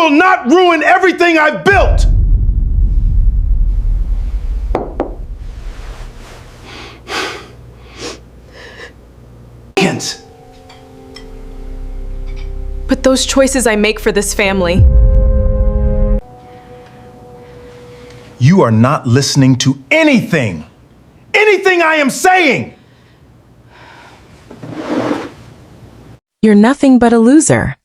will not ruin everything I've built. But those choices I make for this family. You are not listening to anything I am saying. You're nothing but a loser.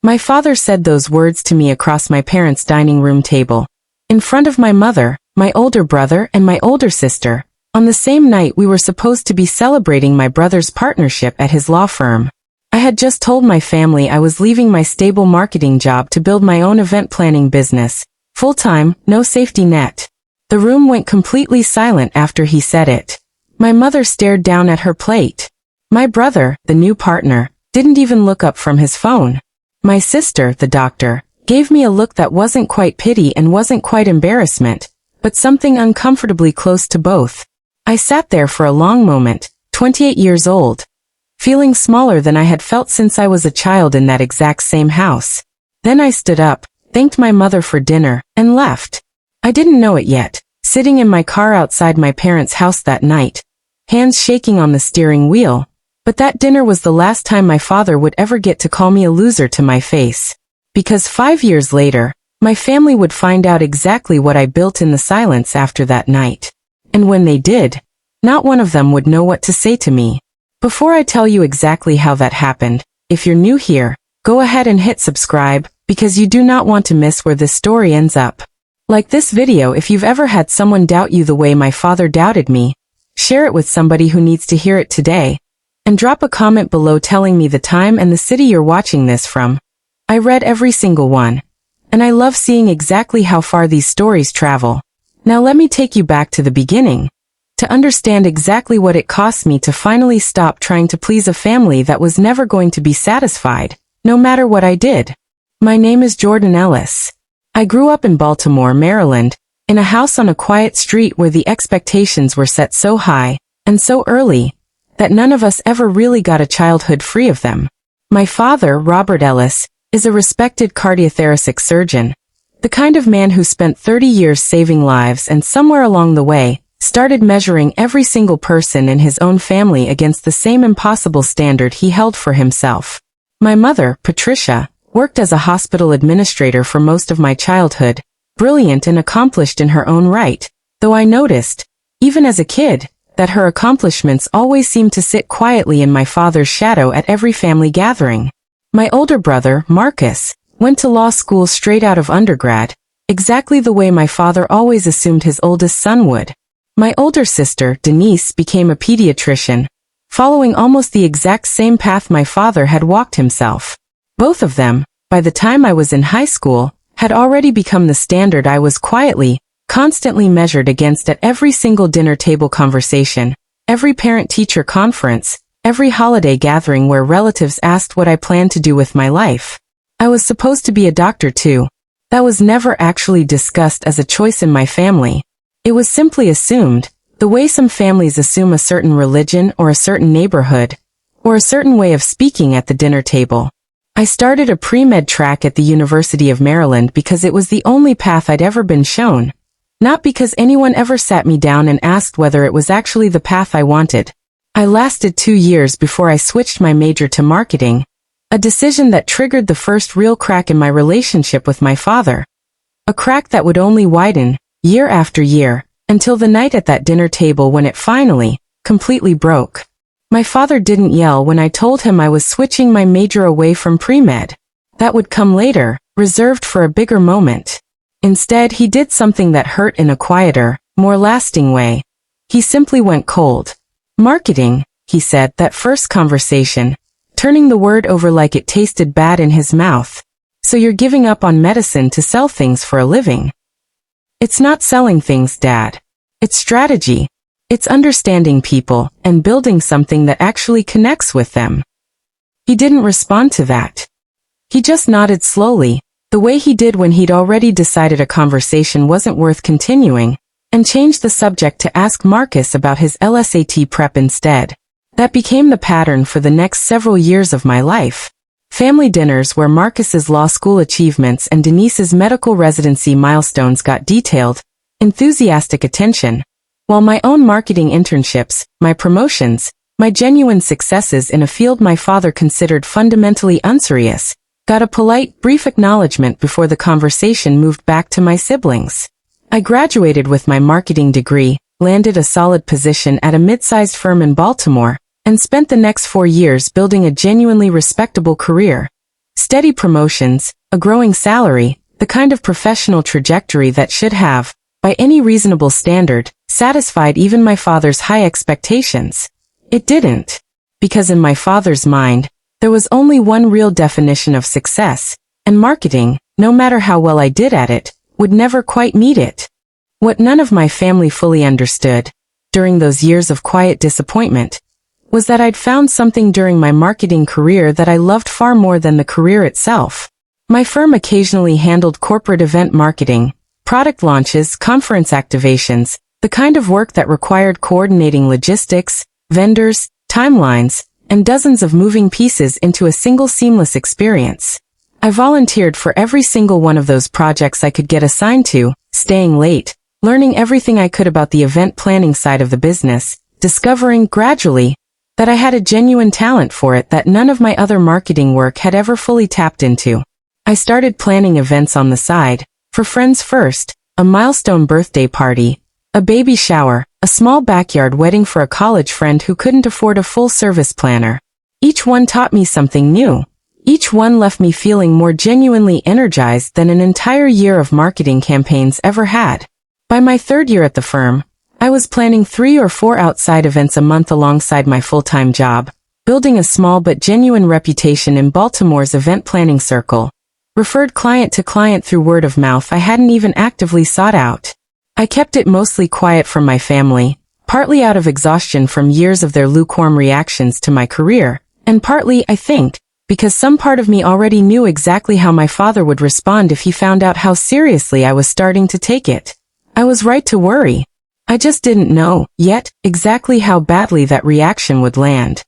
My father said those words to me across my parents' dining room table, in front of my mother, my older brother, and my older sister, on the same night we were supposed to be celebrating my brother's partnership at his law firm. I had just told my family I was leaving my stable marketing job to build my own event planning business, full-time, no safety net. The room went completely silent after he said it. My mother stared down at her plate. My brother, the new partner, didn't even look up from his phone. My sister, the doctor, gave me a look that wasn't quite pity and wasn't quite embarrassment, but something uncomfortably close to both. I sat there for a long moment, 28 years old, feeling smaller than I had felt since I was a child in that exact same house. Then I stood up, thanked my mother for dinner, and left. I didn't know it yet, sitting in my car outside my parents' house that night, hands shaking on the steering wheel. But that dinner was the last time my father would ever get to call me a loser to my face. Because 5 years later, my family would find out exactly what I built in the silence after that night. And when they did, not one of them would know what to say to me. Before I tell you exactly how that happened, if you're new here, go ahead and hit subscribe, because you do not want to miss where this story ends up. Like this video if you've ever had someone doubt you the way my father doubted me, share it with somebody who needs to hear it today, and drop a comment below telling me the time and the city you're watching this from. I read every single one, and I love seeing exactly how far these stories travel. Now let me take you back to the beginning, to understand exactly what it cost me to finally stop trying to please a family that was never going to be satisfied, no matter what I did. My name is Jordan Ellis. I grew up in Baltimore, Maryland, in a house on a quiet street where the expectations were set so high, and so early, that none of us ever really got a childhood free of them. My father, Robert Ellis, is a respected cardiothoracic surgeon, the kind of man who spent 30 years saving lives and somewhere along the way, started measuring every single person in his own family against the same impossible standard he held for himself. My mother, Patricia, worked as a hospital administrator for most of my childhood, brilliant and accomplished in her own right, though I noticed, even as a kid, that her accomplishments always seemed to sit quietly in my father's shadow at every family gathering. My older brother, Marcus, went to law school straight out of undergrad, exactly the way my father always assumed his oldest son would. My older sister, Denise, became a pediatrician, following almost the exact same path my father had walked himself. Both of them, by the time I was in high school, had already become the standard I was quietly, constantly measured against at every single dinner table conversation, every parent-teacher conference, every holiday gathering where relatives asked what I planned to do with my life. I was supposed to be a doctor too. That was never actually discussed as a choice in my family. It was simply assumed, the way some families assume a certain religion or a certain neighborhood, or a certain way of speaking at the dinner table. I started a pre-med track at the University of Maryland because it was the only path I'd ever been shown, not because anyone ever sat me down and asked whether it was actually the path I wanted. I lasted 2 years before I switched my major to marketing, a decision that triggered the first real crack in my relationship with my father. A crack that would only widen, year after year, until the night at that dinner table when it finally, completely broke. My father didn't yell when I told him I was switching my major away from pre-med. That would come later, reserved for a bigger moment. Instead, he did something that hurt in a quieter, more lasting way. He simply went cold. Marketing, he said, that first conversation, turning the word over like it tasted bad in his mouth. So you're giving up on medicine to sell things for a living. It's not selling things, Dad. It's strategy. It's understanding people and building something that actually connects with them. He didn't respond to that. He just nodded slowly, the way he did when he'd already decided a conversation wasn't worth continuing, and changed the subject to ask Marcus about his LSAT prep instead. That became the pattern for the next several years of my life. Family dinners where Marcus's law school achievements and Denise's medical residency milestones got detailed, enthusiastic attention, while my own marketing internships, my promotions, my genuine successes in a field my father considered fundamentally unserious, got a polite, brief acknowledgement before the conversation moved back to my siblings. I graduated with my marketing degree, landed a solid position at a mid-sized firm in Baltimore, and spent the next 4 years building a genuinely respectable career. Steady promotions, a growing salary, the kind of professional trajectory that should have, by any reasonable standard, satisfied even my father's high expectations. It didn't. Because in my father's mind, there was only one real definition of success, and marketing, no matter how well I did at it, would never quite meet it. What none of my family fully understood, during those years of quiet disappointment, was that I'd found something during my marketing career that I loved far more than the career itself. My firm occasionally handled corporate event marketing, product launches, conference activations, the kind of work that required coordinating logistics, vendors, timelines, and dozens of moving pieces into a single seamless experience. I volunteered for every single one of those projects I could get assigned to, staying late, learning everything I could about the event planning side of the business, discovering, gradually, that I had a genuine talent for it that none of my other marketing work had ever fully tapped into. I started planning events on the side, for friends first, a milestone birthday party, a baby shower, a small backyard wedding for a college friend who couldn't afford a full-service planner. Each one taught me something new. Each one left me feeling more genuinely energized than an entire year of marketing campaigns ever had. By my 3rd year at the firm, I was planning 3 or 4 outside events a month alongside my full-time job, building a small but genuine reputation in Baltimore's event planning circle, referred client to client through word of mouth I hadn't even actively sought out. I kept it mostly quiet from my family, partly out of exhaustion from years of their lukewarm reactions to my career, and partly, I think, because some part of me already knew exactly how my father would respond if he found out how seriously I was starting to take it. I was right to worry. I just didn't know, yet, exactly how badly that reaction would land.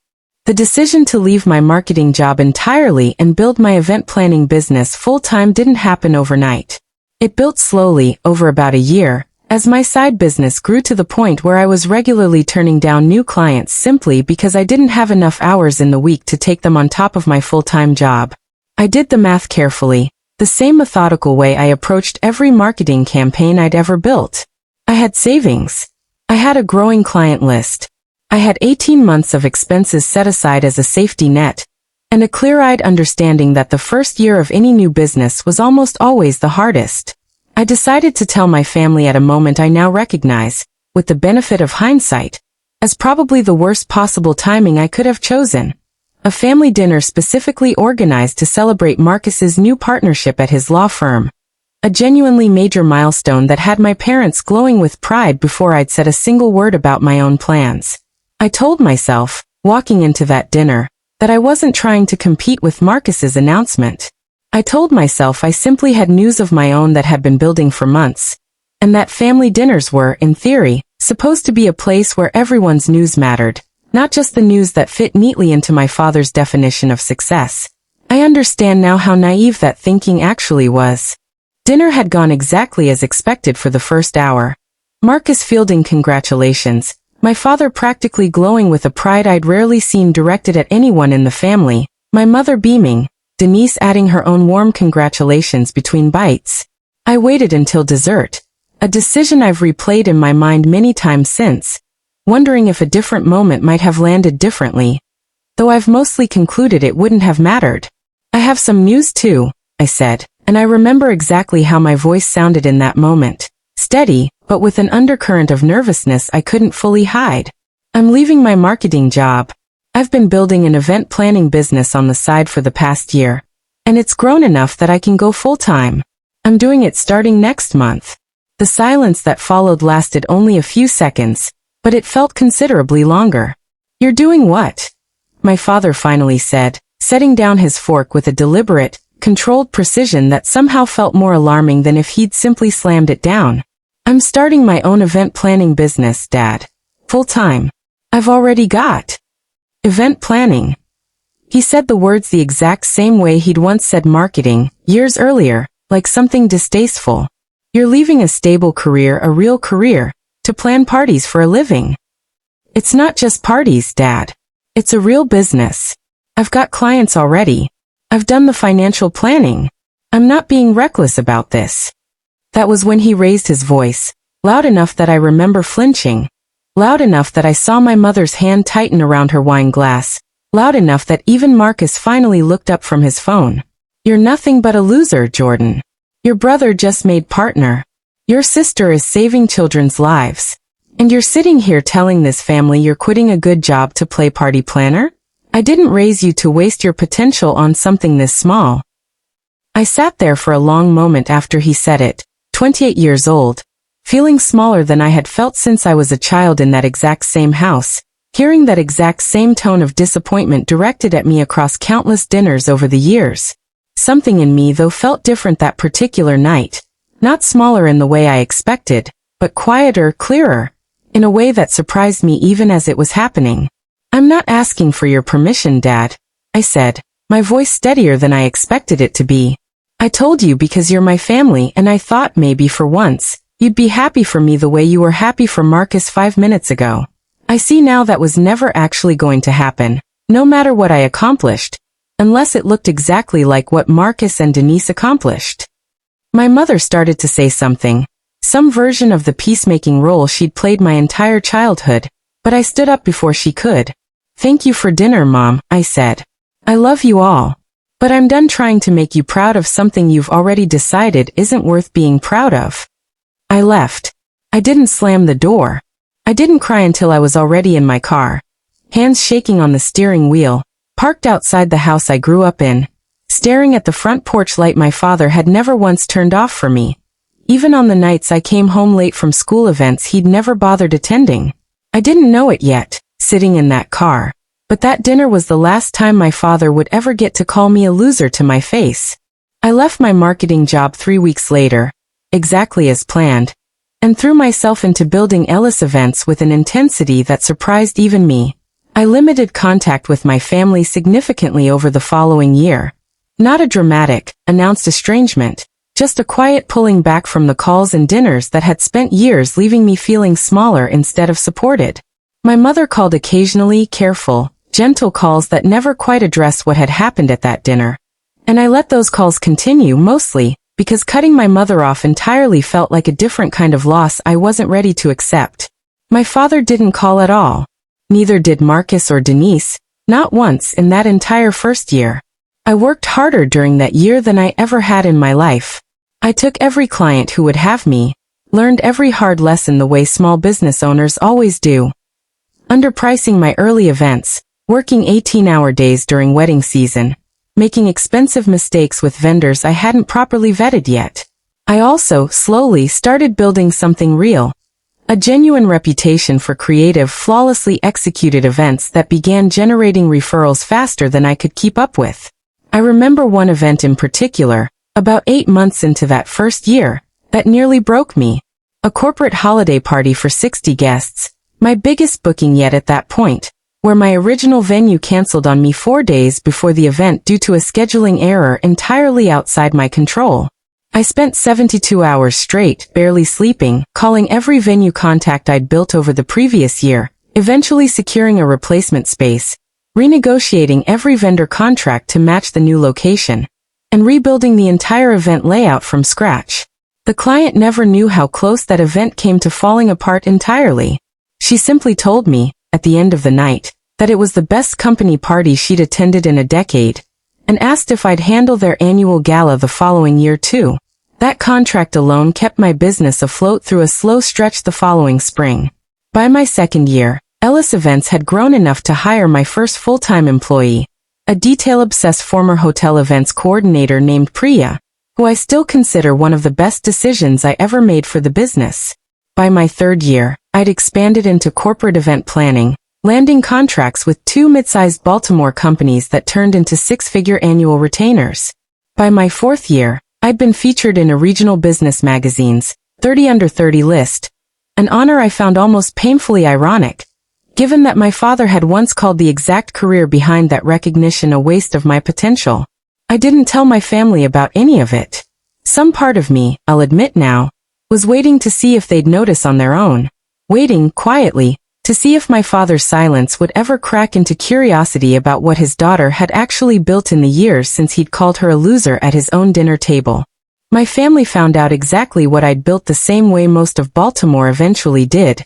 The decision to leave my marketing job entirely and build my event planning business full-time didn't happen overnight. It built slowly, over about a year, as my side business grew to the point where I was regularly turning down new clients simply because I didn't have enough hours in the week to take them on top of my full-time job. I did the math carefully, the same methodical way I approached every marketing campaign I'd ever built. I had savings. I had a growing client list. I had 18 months of expenses set aside as a safety net, and a clear-eyed understanding that the first year of any new business was almost always the hardest. I decided to tell my family at a moment I now recognize, with the benefit of hindsight, as probably the worst possible timing I could have chosen. A family dinner specifically organized to celebrate Marcus's new partnership at his law firm. A genuinely major milestone that had my parents glowing with pride before I'd said a single word about my own plans. I told myself, walking into that dinner, that I wasn't trying to compete with Marcus's announcement. I told myself I simply had news of my own that had been building for months, and that family dinners were, in theory, supposed to be a place where everyone's news mattered, not just the news that fit neatly into my father's definition of success. I understand now how naive that thinking actually was. Dinner had gone exactly as expected for the first hour. Marcus fielding congratulations, my father practically glowing with a pride I'd rarely seen directed at anyone in the family, my mother beaming, Denise adding her own warm congratulations between bites. I waited until dessert, a decision I've replayed in my mind many times since, wondering if a different moment might have landed differently, though I've mostly concluded it wouldn't have mattered. I have some news too, I said, and I remember exactly how my voice sounded in that moment, steady, but with an undercurrent of nervousness I couldn't fully hide. I'm leaving my marketing job. I've been building an event planning business on the side for the past year, and it's grown enough that I can go full-time. I'm doing it starting next month. The silence that followed lasted only a few seconds, but it felt considerably longer. You're doing what? My father finally said, setting down his fork with a deliberate, controlled precision that somehow felt more alarming than if he'd simply slammed it down. I'm starting my own event planning business, Dad. Full-time. I've already got event planning. He said the words the exact same way he'd once said marketing, years earlier, like something distasteful. You're leaving a stable career, a real career, to plan parties for a living. It's not just parties, Dad. It's a real business. I've got clients already. I've done the financial planning. I'm not being reckless about this. That was when he raised his voice, loud enough that I remember flinching, loud enough that I saw my mother's hand tighten around her wine glass, loud enough that even Marcus finally looked up from his phone. You're nothing but a loser, Jordan. Your brother just made partner. Your sister is saving children's lives. And you're sitting here telling this family you're quitting a good job to play party planner? I didn't raise you to waste your potential on something this small. I sat there for a long moment after he said it, 28 years old, feeling smaller than I had felt since I was a child in that exact same house, hearing that exact same tone of disappointment directed at me across countless dinners over the years. Something in me, though, felt different that particular night, not smaller in the way I expected, but quieter, clearer, in a way that surprised me even as it was happening. I'm not asking for your permission, Dad, I said, my voice steadier than I expected it to be. I told you because you're my family, and I thought maybe for once, you'd be happy for me the way you were happy for Marcus 5 minutes ago. I see now that was never actually going to happen, no matter what I accomplished, unless it looked exactly like what Marcus and Denise accomplished. My mother started to say something, some version of the peacemaking role she'd played my entire childhood, but I stood up before she could. Thank you for dinner, Mom, I said. I love you all. But I'm done trying to make you proud of something you've already decided isn't worth being proud of. I left. I didn't slam the door. I didn't cry until I was already in my car, hands shaking on the steering wheel, parked outside the house I grew up in, staring at the front porch light my father had never once turned off for me. Even on the nights I came home late from school events he'd never bothered attending. I didn't know it yet, sitting in that car, but that dinner was the last time my father would ever get to call me a loser to my face. I left my marketing job 3 weeks later, exactly as planned, and threw myself into building Ellis events with an intensity that surprised even me. I limited contact with my family significantly over the following year. Not a dramatic, announced estrangement, just a quiet pulling back from the calls and dinners that had spent years leaving me feeling smaller instead of supported. My mother called occasionally, careful, gentle calls that never quite addressed what had happened at that dinner. And I let those calls continue mostly because cutting my mother off entirely felt like a different kind of loss I wasn't ready to accept. My father didn't call at all. Neither did Marcus or Denise, not once in that entire first year. I worked harder during that year than I ever had in my life. I took every client who would have me, learned every hard lesson the way small business owners always do. Underpricing my early events, working 18-hour days during wedding season, making expensive mistakes with vendors I hadn't properly vetted yet. I also, slowly, started building something real. A genuine reputation for creative, flawlessly executed events that began generating referrals faster than I could keep up with. I remember one event in particular, about 8 months into that first year, that nearly broke me. A corporate holiday party for 60 guests, my biggest booking yet at that point, where my original venue canceled on me 4 days before the event due to a scheduling error entirely outside my control. I spent 72 hours straight, barely sleeping, calling every venue contact I'd built over the previous year, eventually securing a replacement space, renegotiating every vendor contract to match the new location, and rebuilding the entire event layout from scratch. The client never knew how close that event came to falling apart entirely. She simply told me, at the end of the night, that it was the best company party she'd attended in a decade, and asked if I'd handle their annual gala the following year too. That contract alone kept my business afloat through a slow stretch the following spring. By my second year, Ellis Events had grown enough to hire my first full-time employee, a detail-obsessed former hotel events coordinator named Priya, who I still consider one of the best decisions I ever made for the business. By my third year, I'd expanded into corporate event planning, landing contracts with 2 mid-sized Baltimore companies that turned into 6-figure annual retainers. By my fourth year, I'd been featured in a regional business magazine's 30 Under 30 list, an honor I found almost painfully ironic, given that my father had once called the exact career behind that recognition a waste of my potential. I didn't tell my family about any of it. Some part of me, I'll admit now, was waiting to see if they'd notice on their own. Waiting, quietly, to see if my father's silence would ever crack into curiosity about what his daughter had actually built in the years since he'd called her a loser at his own dinner table. My family found out exactly what I'd built the same way most of Baltimore eventually did.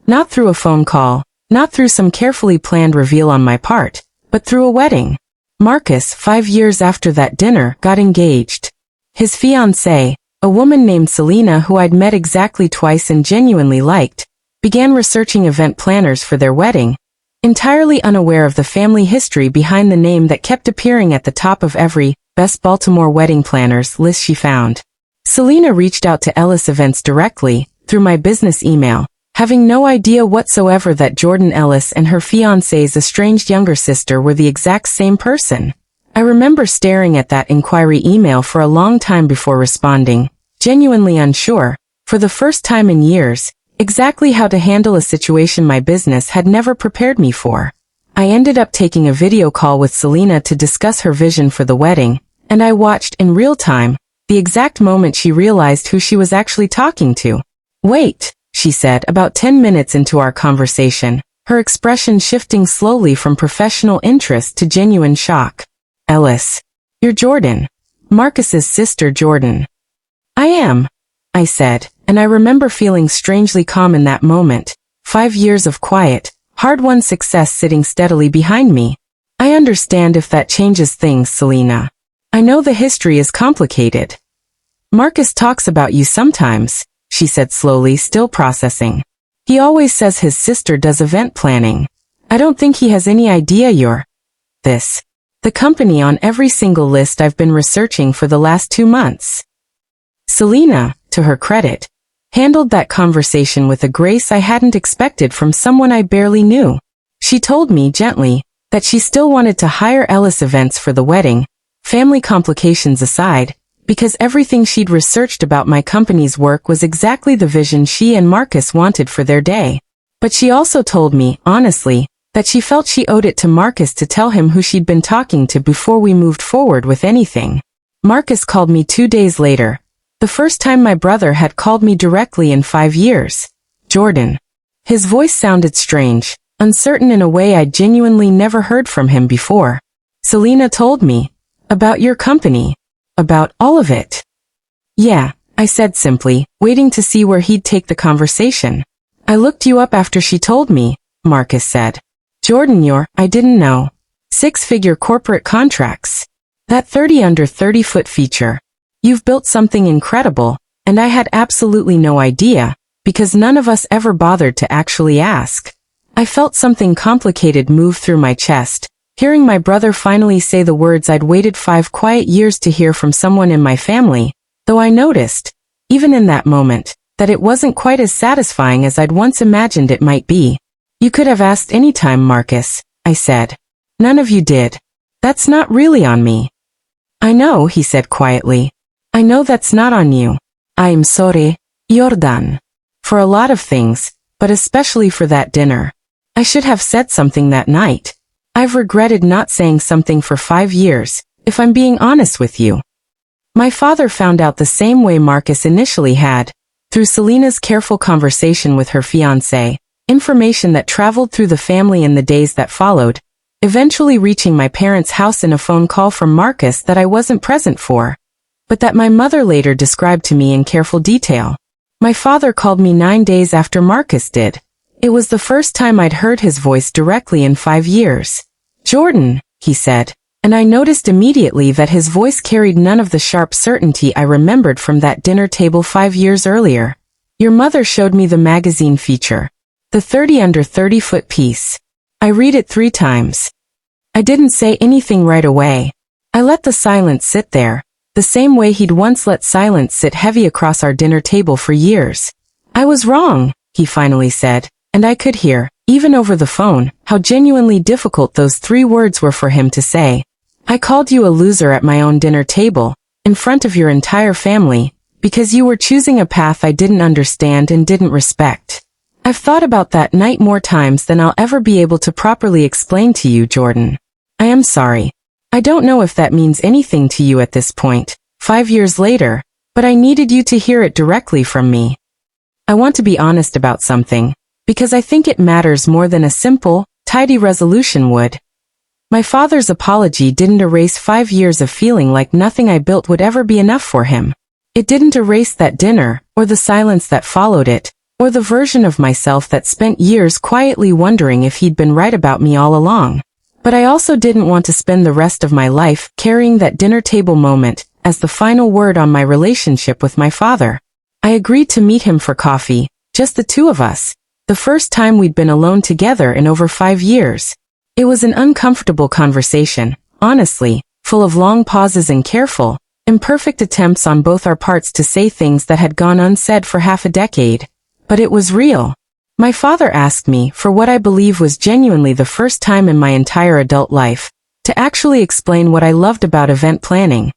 Not through a phone call, not through some carefully planned reveal on my part, but through a wedding. Marcus, 5 years after that dinner, got engaged. His fiancée, a woman named Selena who I'd met exactly twice and genuinely liked, began researching event planners for their wedding, entirely unaware of the family history behind the name that kept appearing at the top of every Best Baltimore Wedding Planners list she found. Selena reached out to Ellis Events directly, through my business email, having no idea whatsoever that Jordan Ellis and her fiancé's estranged younger sister were the exact same person. I remember staring at that inquiry email for a long time before responding, genuinely unsure, for the first time in years, exactly how to handle a situation my business had never prepared me for. I ended up taking a video call with Selena to discuss her vision for the wedding, and I watched in real time, the exact moment she realized who she was actually talking to. "Wait," she said about 10 minutes into our conversation, her expression shifting slowly from professional interest to genuine shock. "Ellis, you're Jordan. Marcus's sister Jordan." "I am," I said, and I remember feeling strangely calm in that moment, 5 years of quiet, hard-won success sitting steadily behind me. "I understand if that changes things, Selena. I know the history is complicated. Marcus talks about you sometimes," she said slowly, still processing. "He always says his sister does event planning. I don't think he has any idea you're this. The company on every single list I've been researching for the last 2 months." Selena, to her credit, handled that conversation with a grace I hadn't expected from someone I barely knew. She told me gently that she still wanted to hire Ellis Events for the wedding, family complications aside, because everything she'd researched about my company's work was exactly the vision she and Marcus wanted for their day. But she also told me, honestly, that she felt she owed it to Marcus to tell him who she'd been talking to before we moved forward with anything. Marcus called me 2 days later, the first time my brother had called me directly in 5 years. "Jordan." His voice sounded strange, uncertain in a way I'd genuinely never heard from him before. "Selena told me about your company, about all of it." "Yeah," I said simply, waiting to see where he'd take the conversation. "I looked you up after she told me," Marcus said. "Jordan, I didn't know. 6-figure corporate contracts. That 30 under 30-foot feature. You've built something incredible, and I had absolutely no idea, because none of us ever bothered to actually ask." I felt something complicated move through my chest, hearing my brother finally say the words I'd waited 5 quiet years to hear from someone in my family, though I noticed, even in that moment, that it wasn't quite as satisfying as I'd once imagined it might be. "You could have asked any time, Marcus," I said. "None of you did. That's not really on me." "I know," he said quietly. "I know that's not on you. I'm sorry, Jordan. For a lot of things, but especially for that dinner. I should have said something that night. I've regretted not saying something for 5 years, if I'm being honest with you." My father found out the same way Marcus initially had, through Selena's careful conversation with her fiancé, information that traveled through the family in the days that followed, eventually reaching my parents' house in a phone call from Marcus that I wasn't present for, but that my mother later described to me in careful detail. My father called me 9 days after Marcus did. It was the first time I'd heard his voice directly in 5 years. "Jordan," he said, and I noticed immediately that his voice carried none of the sharp certainty I remembered from that dinner table 5 years earlier. "Your mother showed me the magazine feature. The 30 under 30-foot piece. I read it 3 times. I didn't say anything right away. I let the silence sit there, the same way he'd once let silence sit heavy across our dinner table for years. I was wrong," he finally said, and I could hear, even over the phone, how genuinely difficult those 3 words were for him to say. "I called you a loser at my own dinner table, in front of your entire family, because you were choosing a path I didn't understand and didn't respect. I've thought about that night more times than I'll ever be able to properly explain to you, Jordan. I am sorry. I don't know if that means anything to you at this point, 5 years later, but I needed you to hear it directly from me. I want to be honest about something, because I think it matters more than a simple, tidy resolution would. My father's apology didn't erase 5 years of feeling like nothing I built would ever be enough for him. It didn't erase that dinner, or the silence that followed it, or the version of myself that spent years quietly wondering if he'd been right about me all along. But I also didn't want to spend the rest of my life carrying that dinner table moment as the final word on my relationship with my father. I agreed to meet him for coffee, just the two of us, the first time we'd been alone together in over 5 years. It was an uncomfortable conversation, honestly, full of long pauses and careful, imperfect attempts on both our parts to say things that had gone unsaid for half a decade. But it was real. My father asked me, for what I believe was genuinely the first time in my entire adult life, to actually explain what I loved about event planning.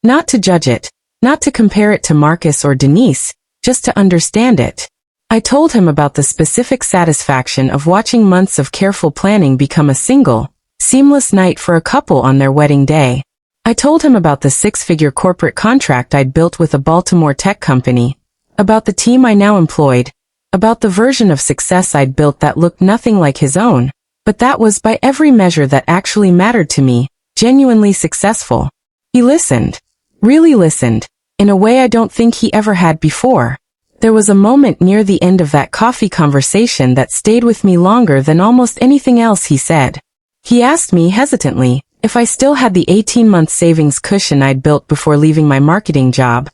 Not to judge it, not to compare it to Marcus or Denise, just to understand it. I told him about the specific satisfaction of watching months of careful planning become a single, seamless night for a couple on their wedding day. I told him about the 6-figure corporate contract I'd built with a Baltimore tech company, about the team I now employed, about the version of success I'd built that looked nothing like his own, but that was by every measure that actually mattered to me, genuinely successful. He listened, really listened, in a way I don't think he ever had before. There was a moment near the end of that coffee conversation that stayed with me longer than almost anything else he said. He asked me hesitantly if I still had the 18-month savings cushion I'd built before leaving my marketing job.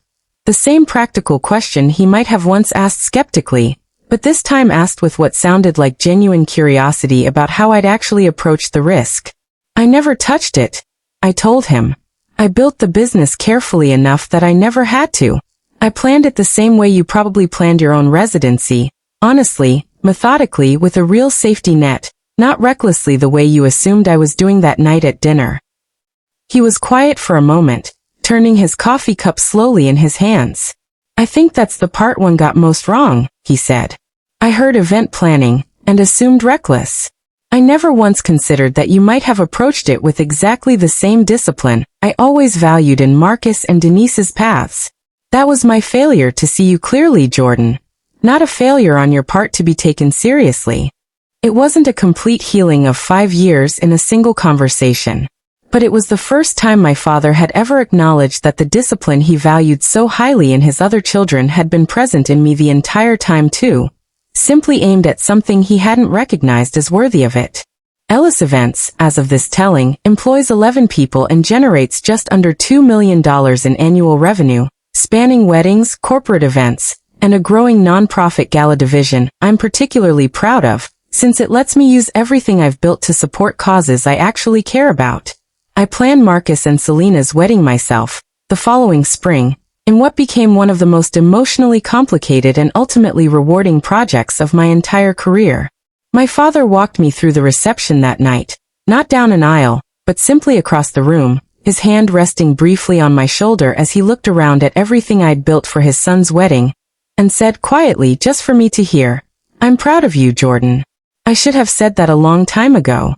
The same practical question he might have once asked skeptically, but this time asked with what sounded like genuine curiosity about how I'd actually approached the risk. I never touched it, I told him. I built the business carefully enough that I never had to. I planned it the same way you probably planned your own residency, honestly, methodically, with a real safety net, not recklessly the way you assumed I was doing that night at dinner. He was quiet for a moment, turning his coffee cup slowly in his hands. I think that's the part one got most wrong, he said. I heard event planning, and assumed reckless. I never once considered that you might have approached it with exactly the same discipline I always valued in Marcus and Denise's paths. That was my failure to see you clearly, Jordan. Not a failure on your part to be taken seriously. It wasn't a complete healing of 5 years in a single conversation. But it was the first time my father had ever acknowledged that the discipline he valued so highly in his other children had been present in me the entire time too, simply aimed at something he hadn't recognized as worthy of it. Ellis Events, as of this telling, employs 11 people and generates just under $2 million in annual revenue, spanning weddings, corporate events, and a growing nonprofit gala division I'm particularly proud of, since it lets me use everything I've built to support causes I actually care about. I planned Marcus and Selena's wedding myself, the following spring, in what became one of the most emotionally complicated and ultimately rewarding projects of my entire career. My father walked me through the reception that night, not down an aisle, but simply across the room, his hand resting briefly on my shoulder as he looked around at everything I'd built for his son's wedding, and said quietly just for me to hear, "I'm proud of you, Jordan." I should have said that a long time ago.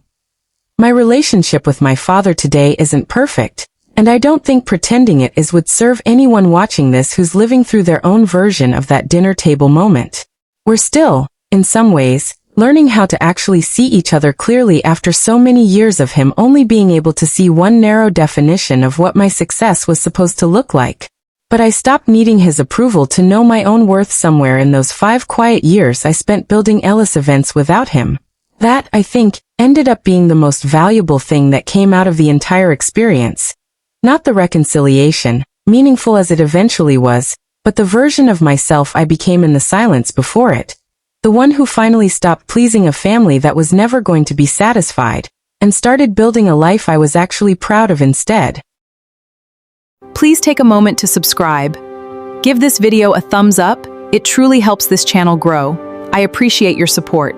My relationship with my father today isn't perfect, and I don't think pretending it is would serve anyone watching this who's living through their own version of that dinner table moment. We're still, in some ways, learning how to actually see each other clearly after so many years of him only being able to see one narrow definition of what my success was supposed to look like. But I stopped needing his approval to know my own worth somewhere in those 5 quiet years I spent building Ellis Events without him. That, I think, ended up being the most valuable thing that came out of the entire experience. Not the reconciliation, meaningful as it eventually was, but the version of myself I became in the silence before it. The one who finally stopped pleasing a family that was never going to be satisfied, and started building a life I was actually proud of instead. Please take a moment to subscribe. Give this video a thumbs up. It truly helps this channel grow. I appreciate your support.